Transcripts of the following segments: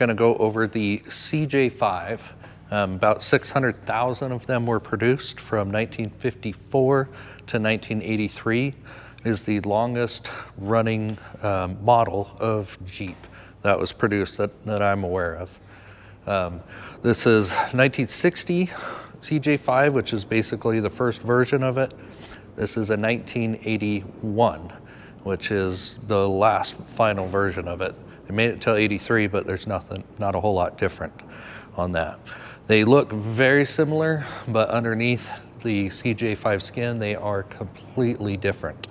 going to go over the CJ5. About 600,000 of them were produced from 1954 to 1983. Is the longest running model of Jeep that was produced that I'm aware of. This is 1960 CJ5, which is basically the first version of it. This is a 1981, which is the last final version of it. It made it till 83, but there's not a whole lot different on that. They look very similar, but underneath the CJ5 skin, they are completely different.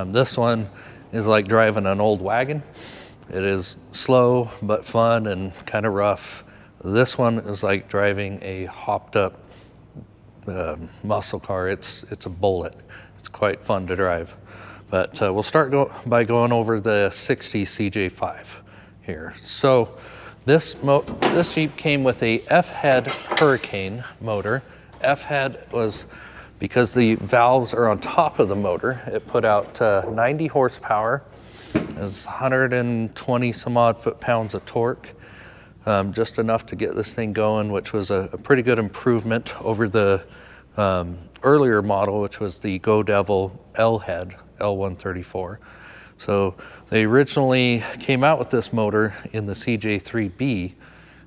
This one is like driving an old wagon. It is slow, but fun and kind of rough. This one is like driving a hopped up muscle car. It's a bullet. It's quite fun to drive. But we'll start by going over the 60 CJ5 here. So this Jeep came with a F-head Hurricane motor. F-head was because the valves are on top of the motor. It put out 90 horsepower. It was 120 some odd foot-pounds of torque. Just enough to get this thing going, which was a pretty good improvement over the earlier model, which was the Go Devil L-head, L134. So they originally came out with this motor in the CJ3B,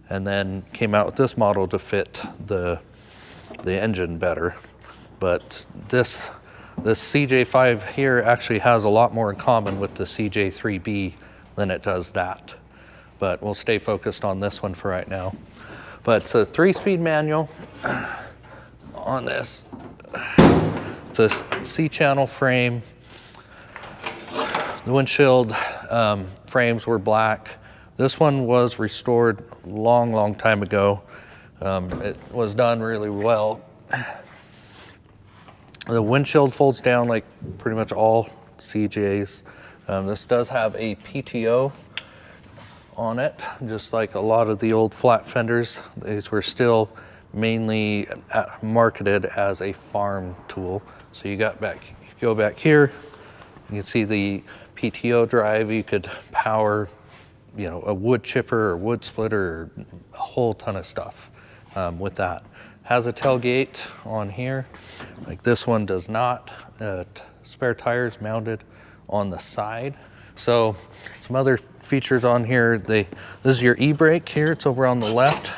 and then came out with this model to fit the engine better. But this CJ5 here actually has a lot more in common with the CJ3B than it does that. But we'll stay focused on this one for right now. But it's a 3-speed manual on this. It's a C-channel frame. The windshield frames were black. This one was restored long time ago. It was done really well. The windshield folds down like pretty much all CJs. This does have a PTO on it, just like a lot of the old flat fenders. These were still mainly marketed as a farm tool. So you go back here, you can see the PTO drive. You could power, a wood chipper or wood splitter, or a whole ton of stuff with that. Has a tailgate on here, like this one does not. Spare tires mounted on the side. So some other features on here, this is your e-brake here. It's over on the left.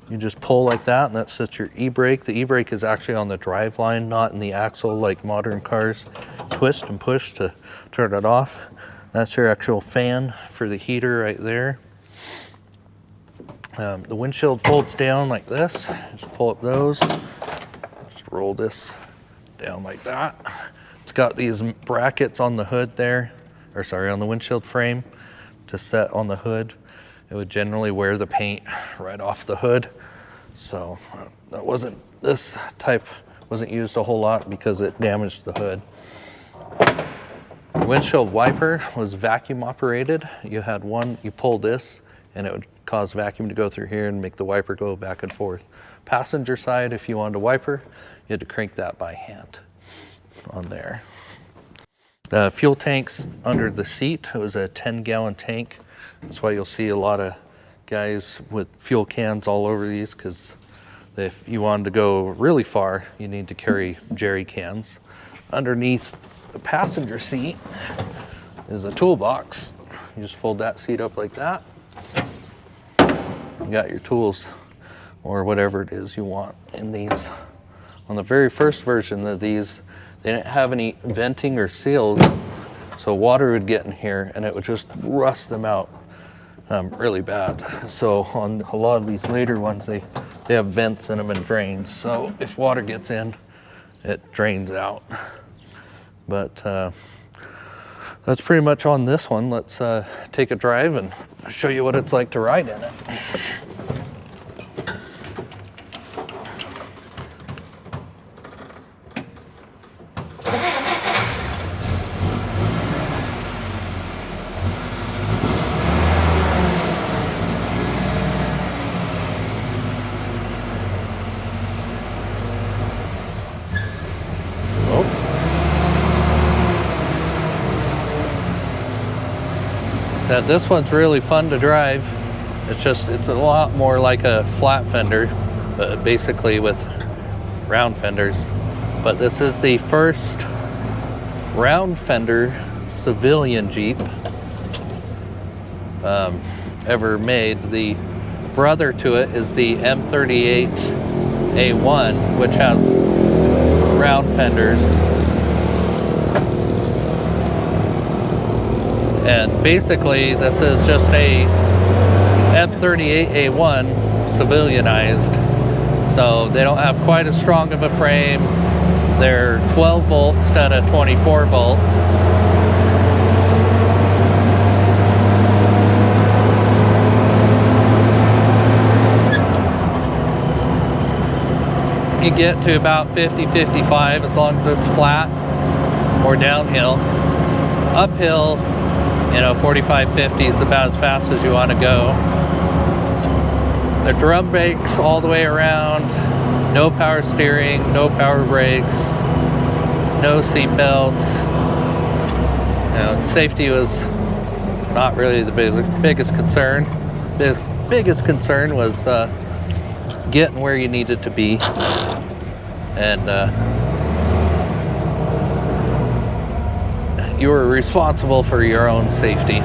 You just pull like that, and that sets your e-brake. The e-brake is actually on the drive line, not in the axle like modern cars. Twist and push to turn it off. That's your actual fan for the heater right there. The windshield folds down like this. Just pull up those. Just roll this down like that. It's got these brackets on the hood there, or sorry, on the windshield frame to set on the hood. It would generally wear the paint right off the hood. So this type wasn't used a whole lot because it damaged the hood. The windshield wiper was vacuum operated. You had one, you pull this and it would cause vacuum to go through here and make the wiper go back and forth. Passenger side, if you wanted a wiper, you had to crank that by hand on there. The fuel tanks under the seat, it was a 10-gallon tank. That's why you'll see a lot of guys with fuel cans all over these, because if you wanted to go really far, you need to carry jerry cans. Underneath the passenger seat is a toolbox. You just fold that seat up like that. You got your tools or whatever it is you want in these. On the very first version of these, they didn't have any venting or seals, so water would get in here and it would just rust them out really bad. So on a lot of these later ones, they have vents in them and drains. So if water gets in, it drains out. But that's pretty much on this one. Let's take a drive and show you what it's like to ride in it. This one's really fun to drive. It's a lot more like a flat fender, but basically with round fenders. But this is the first round fender civilian Jeep ever made. The brother to it is the M38A1, which has round fenders. And basically this is just a M38A1 civilianized. So they don't have quite as strong of a frame. They're 12 volt instead of 24 volt. You get to about 50, 55 as long as it's flat or downhill. Uphill, 45, 50 is about as fast as you want to go. The drum brakes all the way around, no power steering, no power brakes, no seat belts. Safety was not really the biggest concern. Biggest concern was getting where you needed to be, and you were responsible for your own safety.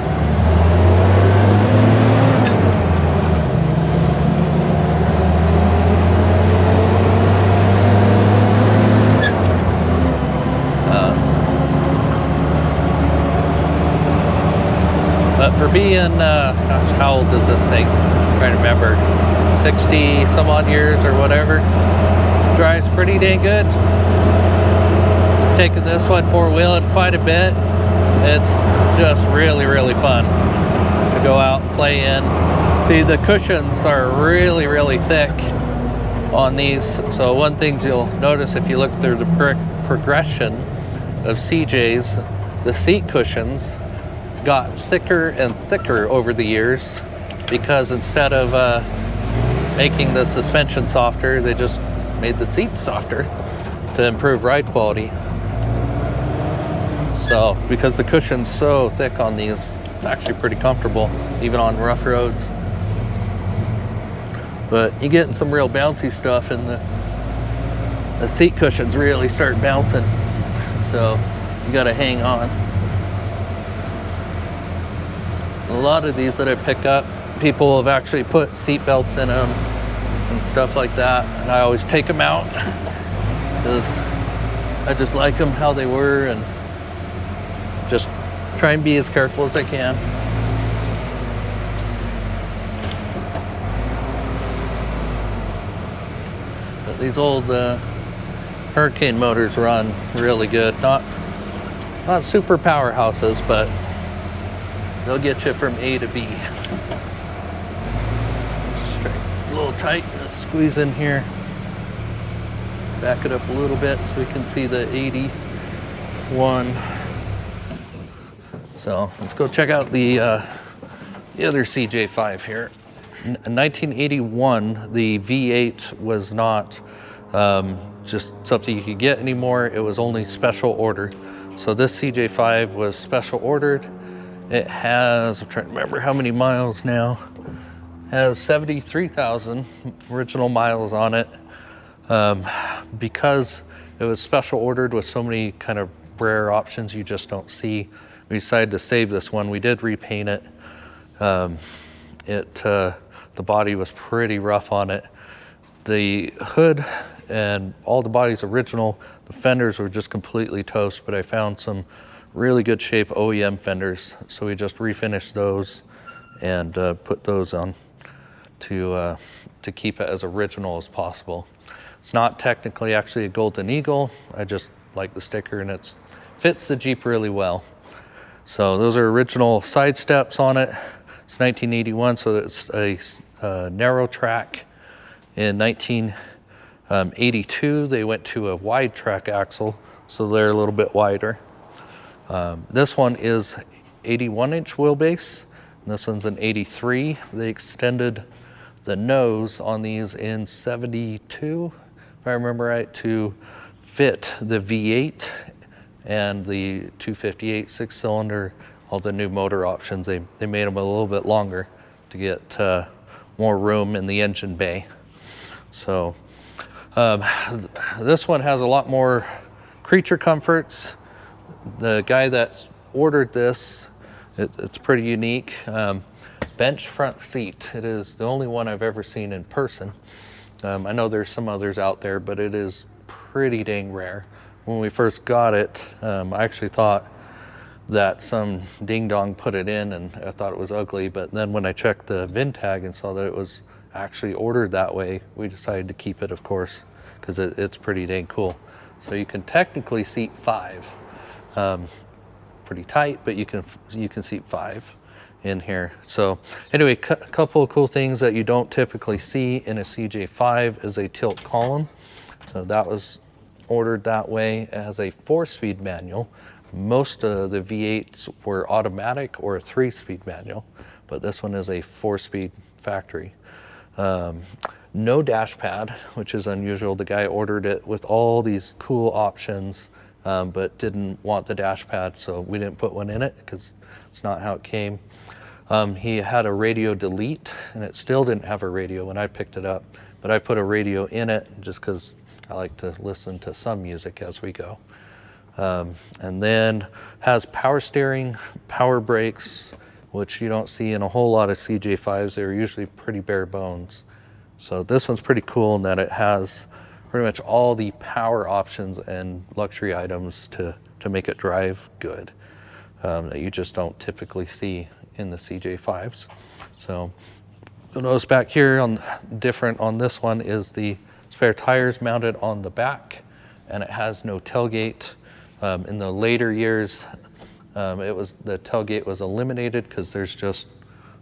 But for being, gosh, how old is this thing? I'm trying to remember, 60 some odd years or whatever. Drives pretty dang good. Taking this one four-wheeling quite a bit. It's just really, really fun to go out and play in. See, the cushions are really, really thick on these. So one thing you'll notice if you look through the progression of CJ's, the seat cushions got thicker and thicker over the years, because instead of making the suspension softer, they just made the seats softer to improve ride quality. So because the cushion's so thick on these, it's actually pretty comfortable even on rough roads. But you get in some real bouncy stuff and the seat cushions really start bouncing, so you gotta hang on. A lot of these that I pick up, people have actually put seat belts in them and stuff like that, and I always take them out because I just like them how they were, and just try and be as careful as I can. But these old Hurricane motors run really good. Not super powerhouses, but they'll get you from A to B. It's a little tight. Let's squeeze in here. Back it up a little bit so we can see the 81. So let's go check out the other CJ5 here. In 1981, the V8 was not just something you could get anymore. It was only special order. So this CJ5 was special ordered. It has, I'm trying to remember how many miles now, has 73,000 original miles on it. Because it was special ordered with so many kind of rare options you just don't see, we decided to save this one. We did repaint it. The body was pretty rough on it. The hood and all the body's original. The fenders were just completely toast, but I found some really good shape OEM fenders, so we just refinished those and put those on to keep it as original as possible. It's not technically actually a Golden Eagle. I just like the sticker, and it fits the Jeep really well. So those are original side steps on it. It's 1981, so it's a narrow track. In 1982, they went to a wide track axle, so they're a little bit wider. This one is 81-inch wheelbase, and this one's an 83. They extended the nose on these in 72, if I remember right, to fit the V8 and the 258 six-cylinder, all the new motor options. They made them a little bit longer to get more room in the engine bay. So this one has a lot more creature comforts. The guy that ordered this, it's pretty unique. Bench front seat. It is the only one I've ever seen in person. I know there's some others out there, but it is pretty dang rare. When we first got it, I actually thought that some ding dong put it in, and I thought it was ugly, but then when I checked the VIN tag and saw that it was actually ordered that way, we decided to keep it, of course, because it's pretty dang cool. So you can technically seat 5. Pretty tight, but you can seat 5 in here. So anyway, a couple of cool things that you don't typically see in a CJ5 is a tilt column. So that was ordered that way. It has a 4-speed manual. Most of the V8s were automatic or a 3-speed manual, but this one is a 4-speed factory. No dash pad, which is unusual. The guy ordered it with all these cool options, but didn't want the dash pad, so we didn't put one in it because it's not how it came. He had a radio delete, and it still didn't have a radio when I picked it up, but I put a radio in it just because I like to listen to some music as we go. And then has power steering, power brakes, which you don't see in a whole lot of CJ5s. They're usually pretty bare bones. So this one's pretty cool in that it has pretty much all the power options and luxury items to make it drive good, that you just don't typically see in the CJ5s. So you'll notice back here different on this one is the spare tires mounted on the back, and it has no tailgate. In the later years, the tailgate was eliminated because there's just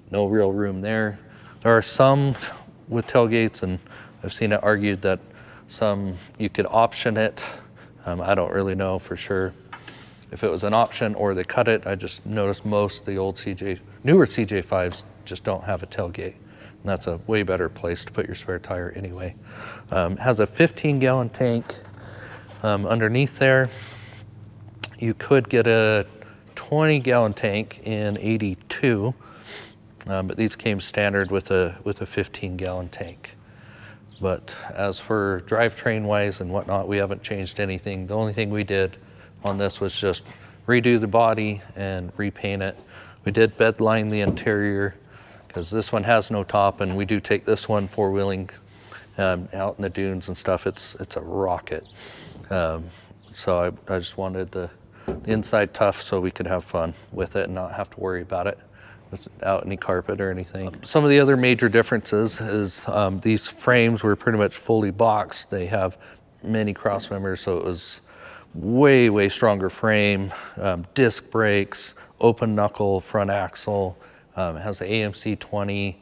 no real room there. There are some with tailgates, and I've seen it argued that some you could option it. I don't really know for sure if it was an option or they cut it. I just noticed most of the newer CJ5s just don't have a tailgate, and that's a way better place to put your spare tire anyway. It has a 15-gallon tank underneath there. You could get a 20-gallon tank in 82, but these came standard with a 15-gallon tank. But as for drivetrain wise and whatnot, we haven't changed anything. The only thing we did on this was just redo the body and repaint it. We did bed line the interior because this one has no top, and we do take this one four-wheeling out in the dunes and stuff. It's a rocket. So I just wanted the inside tough so we could have fun with it and not have to worry about it without any carpet or anything. Some of the other major differences is these frames were pretty much fully boxed. They have many cross members, so it was way stronger frame, disc brakes, open knuckle front axle. It has the AMC 20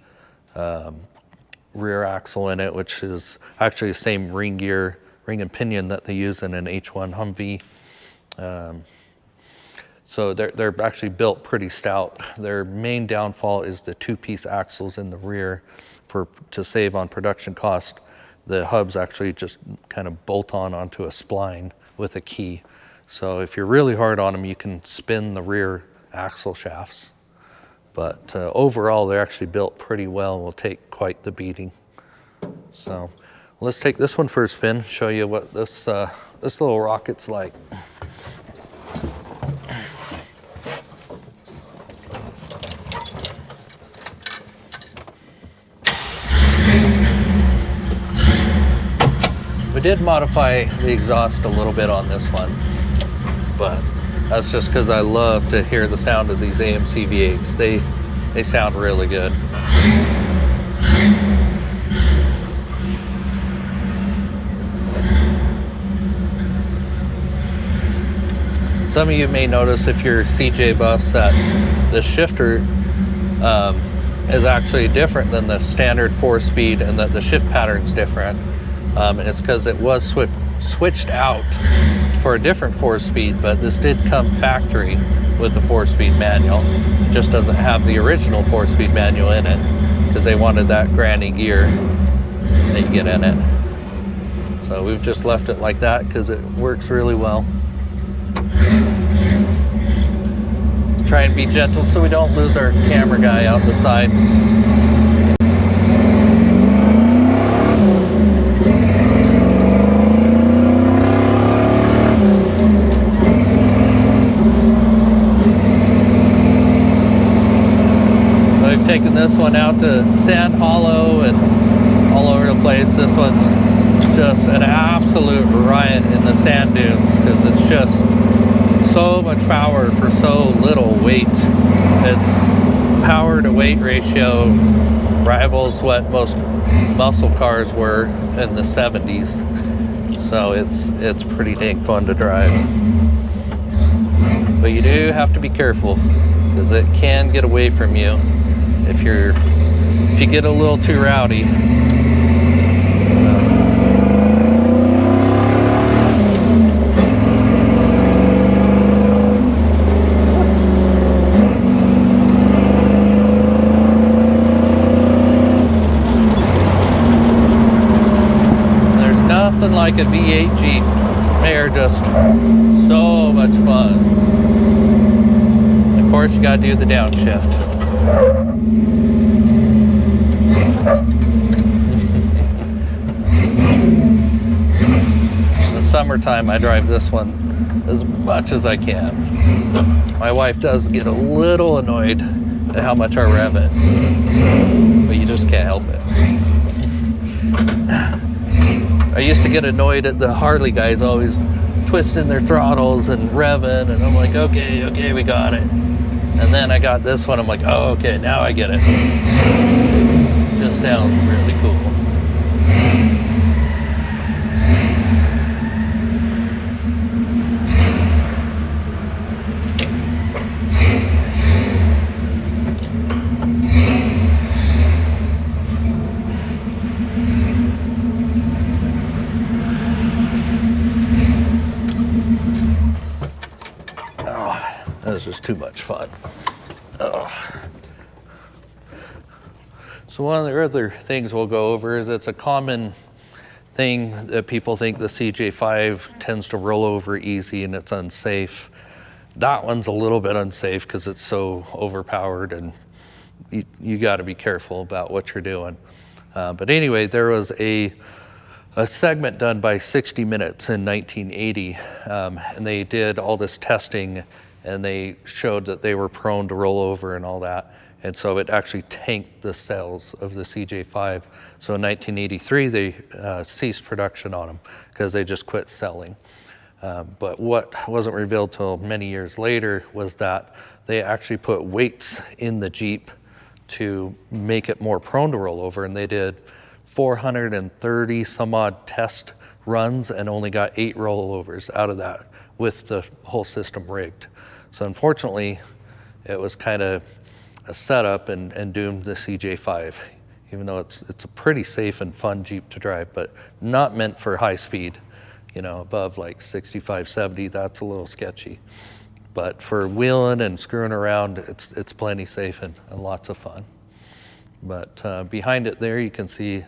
rear axle in it, which is actually the same ring and pinion that they use in an H1 Humvee. So they're actually built pretty stout. Their main downfall is the 2-piece axles in the rear. To save on production cost, the hubs actually just kind of bolt onto a spline with a key. So if you're really hard on them, you can spin the rear axle shafts. But overall, they're actually built pretty well and will take quite the beating. So let's take this one for a spin, show you what this little rocket's like. We did modify the exhaust a little bit on this one, but that's just because I love to hear the sound of these AMC V8s. They sound really good. Some of you may notice, if you're CJ buffs, that the shifter is actually different than the standard 4-speed, and that the shift pattern's different. And it's because it was switched out for a different 4-speed, but this did come factory with a 4-speed manual. It just doesn't have the original 4-speed manual in it because they wanted that granny gear that you get in it. So we've just left it like that because it works really well. Try and be gentle so we don't lose our camera guy out the side. this one out to Sand Hollow and all over the place. This one's just an absolute riot in the sand dunes because it's just so much power for so little weight. Its power to weight ratio rivals what most muscle cars were in the 70s. So it's pretty dang fun to drive. But you do have to be careful because it can get away from you if you get a little too rowdy. There's nothing like a V8 Jeep. They are just so much fun. Of course, you gotta do the downshift. In the summertime, I drive this one as much as I can. My wife does get a little annoyed at how much I rev it, but you just can't help it. I used to get annoyed at the Harley guys always twisting their throttles and revving, and I'm like, okay, we got it. And then I got this one, I'm like, oh, okay, now I get it. Just sounds really cool. That was just too much fun. Oh. So one of the other things we'll go over is it's a common thing that people think the CJ5 tends to roll over easy and it's unsafe. That one's a little bit unsafe because it's so overpowered and you got to be careful about what you're doing. But anyway, there was a segment done by 60 Minutes in 1980, and they did all this testing and they showed that they were prone to roll over and all that. And so it actually tanked the sales of the CJ5. So in 1983, they ceased production on them because they just quit selling. But what wasn't revealed till many years later was that they actually put weights in the Jeep to make it more prone to roll over. And they did 430 some odd test runs and only got 8 rollovers out of that with the whole system rigged. So unfortunately, it was kind of a setup and doomed the CJ5, even though it's a pretty safe and fun Jeep to drive, but not meant for high speed, you know, above like 65, 70, that's a little sketchy. But for wheeling and screwing around, it's plenty safe and lots of fun. But behind it there, you can see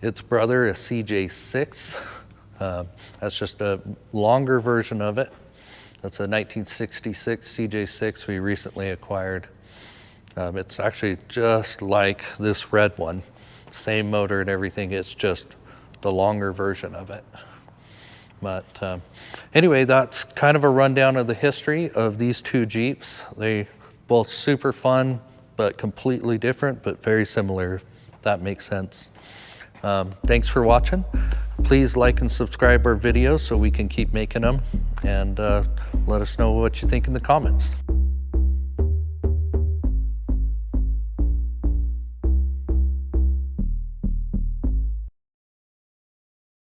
its brother, a CJ6. That's just a longer version of it. That's a 1966 CJ6 we recently acquired. It's actually just like this red one, same motor and everything, it's just the longer version of it. But anyway, that's kind of a rundown of the history of these two Jeeps. They both super fun, but completely different, but very similar, if that makes sense. Thanks for watching. Please like and subscribe our videos so we can keep making them, and let us know what you think in the comments.